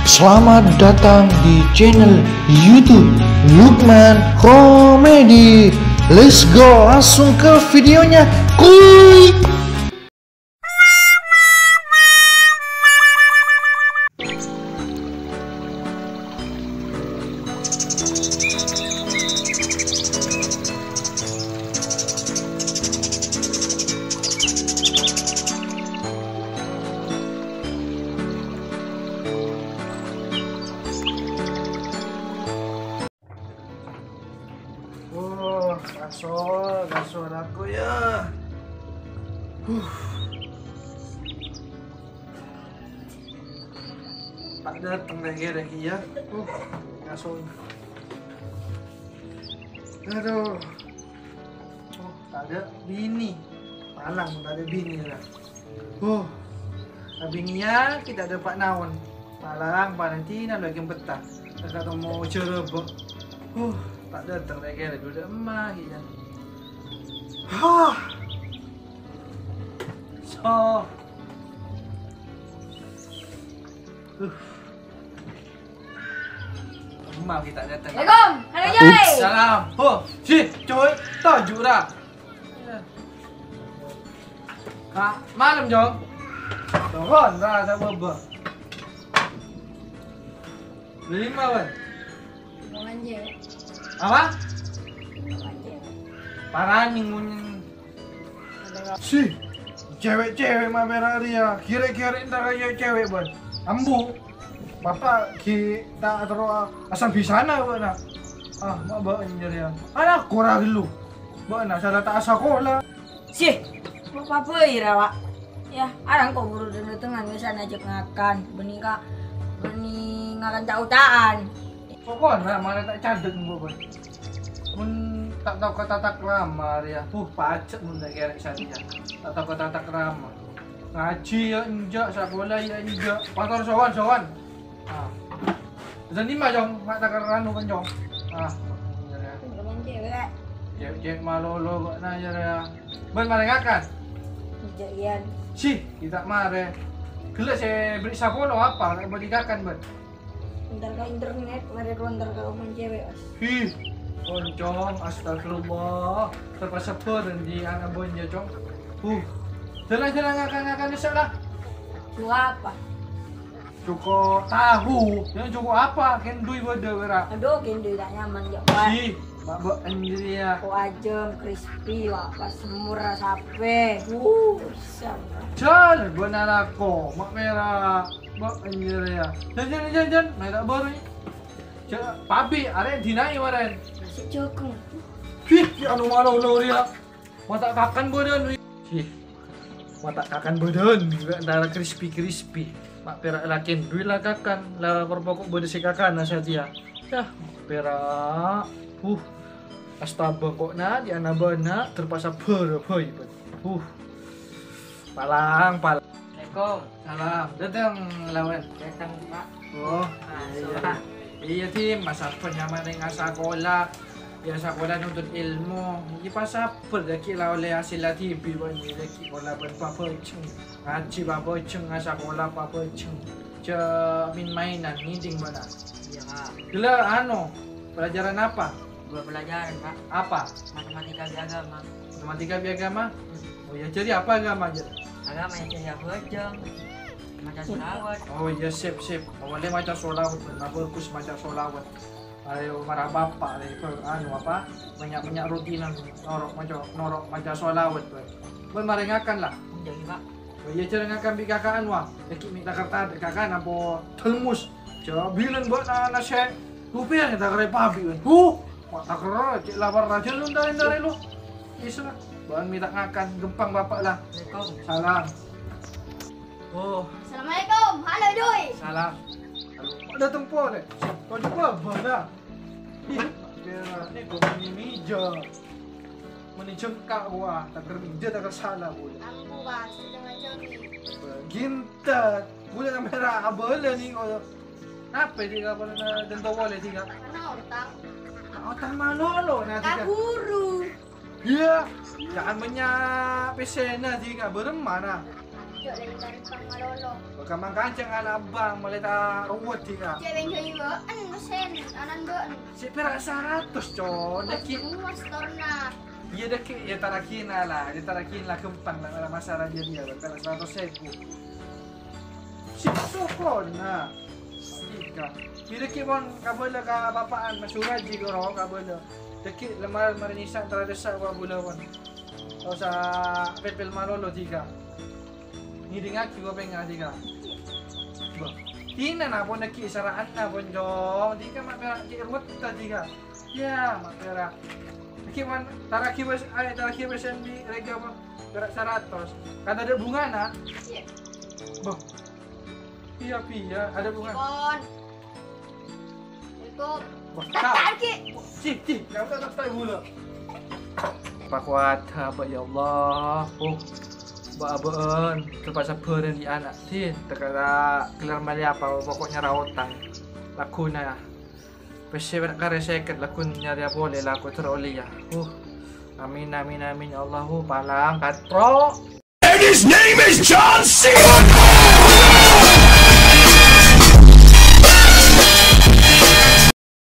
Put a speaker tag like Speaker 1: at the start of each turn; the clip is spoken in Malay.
Speaker 1: Selamat datang di channel YouTube Lukman Komedi. Let's go, langsung ke videonya, kuy. Gasol aku ya. Tak datang lagi ya. Gasol. Aduh. Tak ada bini. Malang tak ada bini lah. Bininya kita dapat naon. Malang nanti lagi petang. Tak kata mau cerebok. Tak datang lagi udah emak ya. Emak kita datang.
Speaker 2: Assalamualaikum, halo Joy.
Speaker 1: Salam. Joy, tajuk dah. Kak, malam Jong. Turun dah sama ber. Lima kan?
Speaker 2: Manja.
Speaker 1: Apa? Paraning munyin. Cewek-cewek mah merah dia. Kira-kira entar kayak cewek ban. Ambu. Bapak kita terus asam bisana bana. Mak bawa anjir ya. Anak kurang dulu. Bana salah tak sekolah.
Speaker 2: Bapak apa irawa? Ya, arang kok buru dulu tengah misalnya ajak ngakan. Benih ngakan tautaan.
Speaker 1: Pokoknya lah mana tak cadet mbak. Mun tak tahu kata tak ramah ya. Pacet mun dah kerek saja. Tak tahu kata tak ramah. Ngaji ya enjak, sekolah ya enjak. Pasar sowan. Dan lima Jong, mak tak keranu kan Jong.
Speaker 2: Cewek.
Speaker 1: Cewek malolo kok nanya ya. Ben mari ngakan.
Speaker 2: Jadian.
Speaker 1: Kita mare. Gelas saya beri sapolo apa? Nak beli kakan ben.
Speaker 2: Bentar ke internet, mari rontar ke rumah cewek.
Speaker 1: Oncong, astagfirullah. Terpaksa di anak bonja Jong. Jalan-jalan ngakan besok lah.
Speaker 2: Dua apa?
Speaker 1: Cukup tahu. Yang cukup apa? Kendui bode wera.
Speaker 2: Aduh, kendo tak nyaman ya, Pak.
Speaker 1: Mak bok anjir ya.
Speaker 2: Kok ajem, crispy, apa semur sape. Sama.
Speaker 1: Jalan benar aku, mak merah. Bok anjir ya. Jangan. Mai tak baru ni. Papi, are dinai maren.
Speaker 2: Nasi jokong.
Speaker 1: Anu malo dia. Mata kakan bodan. Mata kakan bodan. Antara crispy. Mak perak lakin duit lah kakan. Lah berpokok bodan si kakan nasihat dia. Dah, perak. Astaga kok na di anabana terpaksa berboy. Palang.
Speaker 2: Assalamualaikum.
Speaker 1: Salam. Datang lawan.
Speaker 2: Datang Pak.
Speaker 1: Iya tim, masa penyaman dengan sekolah. Ya sekolah nuntut ilmu. Ini pasal pergi lah oleh hasil latih biwan ni lagi sekolah berapa ceng. Ngaji berapa ceng, sekolah berapa ceng. Min mainan meeting mana?
Speaker 2: Iya Pak.
Speaker 1: Gila pelajaran apa?
Speaker 2: Dua pelajaran Pak.
Speaker 1: Apa?
Speaker 2: Matematika biagama.
Speaker 1: Matematika biagama? Oh ya, jadi apa agama aja?
Speaker 2: Agama yang jadi aku aja. Macam solawat.
Speaker 1: Oh iya, sip. Awalnya macam solawat, bagus macam solawat. Ayo marah bapak, banyak rutinan norok macam solawat. Mari ngakan lah.
Speaker 2: Jadi Pak.
Speaker 1: Oh iya, cara ngakan bikakaan wah. Deki minta kerta kakan apa telmus. Coba bilang buat nasi. Lupa kita kere pabi kan. Tak kere cik lapar aja lu dari lu. Isu lah. Bahan minta ngakan gempang bapak lah.
Speaker 2: Assalamualaikum.
Speaker 1: Salam.
Speaker 2: Assalamualaikum. Halo Joy.
Speaker 1: Salam. Ada tempoh deh. Kau jumpa apa dah? Ni kau punya meja. Meni cengkak wah, tak kerja tak salah boleh.
Speaker 2: Ambu Pak, sudah macam ni.
Speaker 1: Gintat. Boleh kamera abala ni kau. Apa dia kau na dento boleh tiga?
Speaker 2: Mana otak?
Speaker 1: Otak malolo na tiga.
Speaker 2: Guru.
Speaker 1: Iya. Jangan banyak pesena tiga beremana.
Speaker 3: cok lagi dari Pangalolo.
Speaker 1: Kamang kancang anak abang mulai tak ruwet tiga.
Speaker 3: Cek bengkel juga, mesin, anan doan.
Speaker 1: Si perak 100 con, deki.
Speaker 3: Semua storna.
Speaker 1: Iya deki, ya tarakin lah, kempang lah masalah dia perak 100.000. Si sokon nah. Tiga. Dia deki pun kabel ka bapaan masuraji ko raw kabel. Deki lemar marinisan teradesa ko bulawan. O sa Pepel Malolo tiga. Ngidingaki ko penga tiga. Ba. Tina na po nakisaraan na po jong. Di ka mapera kirmot ta tiga. Ya, mapera. Kiman taraki wes di rega po. Perak 100. Kada ada bunga na. Ba. Iya, ada bunga.
Speaker 3: Kon. Itu.
Speaker 1: Wah,
Speaker 3: Tarki.
Speaker 1: Cik, kamu tak tahu mula. Pak kuat, apa ya Allah. Oh, baabaan terpaksa beren di anak tin. Terkata kelar mali apa pokoknya rawatan. Lakuna ya. Pesi kare seket lakun nyari apa boleh laku teroli ya. Amin ya Allah. Palang katro.
Speaker 4: And his name is John C.